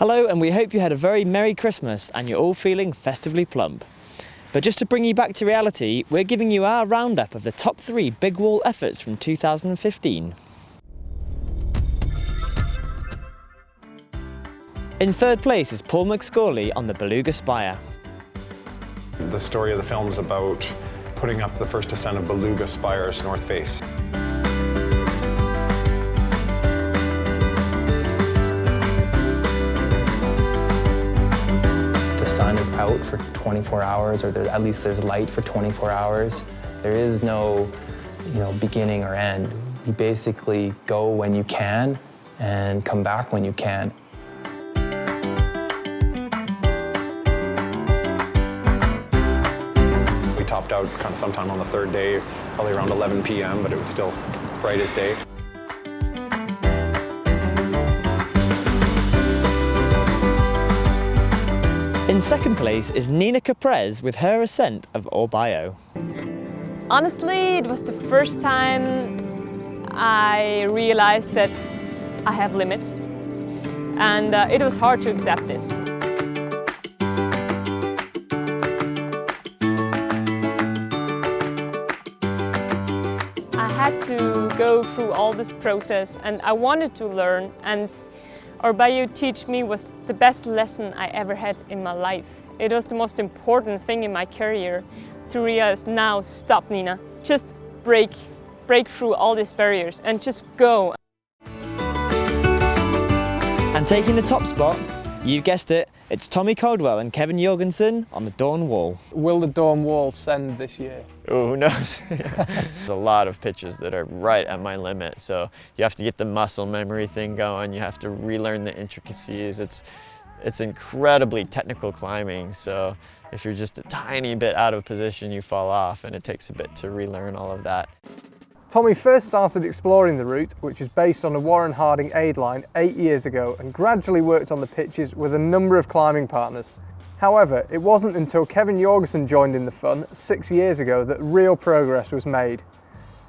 Hello, and we hope you had a very Merry Christmas and you're all feeling festively plump. But just to bring you back to reality, we're giving you our roundup of the top 3 big wall efforts from 2015. In third place is Paul McSorley on the Beluga Spire. The story of the film is about putting up the first ascent of Beluga Spire's north face. The sun is out for 24 hours, or at least there's light for 24 hours. There is no, beginning or end. You basically go when you can and come back when you can. We topped out kind of sometime on the third day, probably around 11 p.m., but it was still bright as day. In second place is Nina Caprez with her ascent of Orbayo. Honestly, it was the first time I realized that I have limits, and it was hard to accept this. I had to go through all this process, and I wanted to learn, and Orbayo teach me was the best lesson I ever had in my life. It was the most important thing in my career to realize, now stop, Nina. Just break through all these barriers and just go. And taking the top spot, you guessed it, it's Tommy Caldwell and Kevin Jorgeson on the Dawn Wall. Will the Dawn Wall send this year? Oh, who knows? There's a lot of pitches that are right at my limit, so you have to get the muscle memory thing going, you have to relearn the intricacies. It's incredibly technical climbing, so if you're just a tiny bit out of position, you fall off, and it takes a bit to relearn all of that. Tommy first started exploring the route, which is based on a Warren Harding aid line 8 years ago, and gradually worked on the pitches with a number of climbing partners. However, it wasn't until Kevin Jorgeson joined in the fun 6 years ago that real progress was made.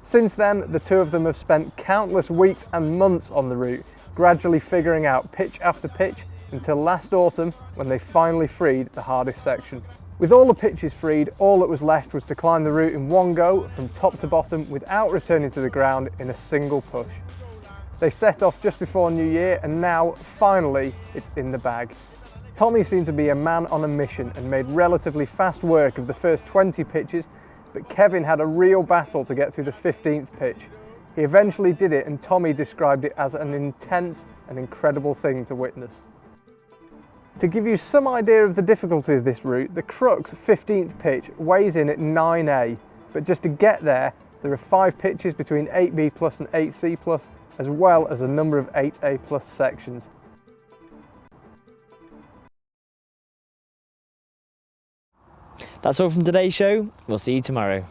Since then, the two of them have spent countless weeks and months on the route, gradually figuring out pitch after pitch until last autumn when they finally freed the hardest section. With all the pitches freed, all that was left was to climb the route in one go from top to bottom without returning to the ground in a single push. They set off just before New Year, and now, finally, it's in the bag. Tommy seemed to be a man on a mission and made relatively fast work of the first 20 pitches, but Kevin had a real battle to get through the 15th pitch. He eventually did it, and Tommy described it as an intense and incredible thing to witness. To give you some idea of the difficulty of this route, the Crux 15th pitch weighs in at 9A, but just to get there, there are 5 pitches between 8B plus and 8C plus, as well as a number of 8A plus sections. That's all from today's show. We'll see you tomorrow.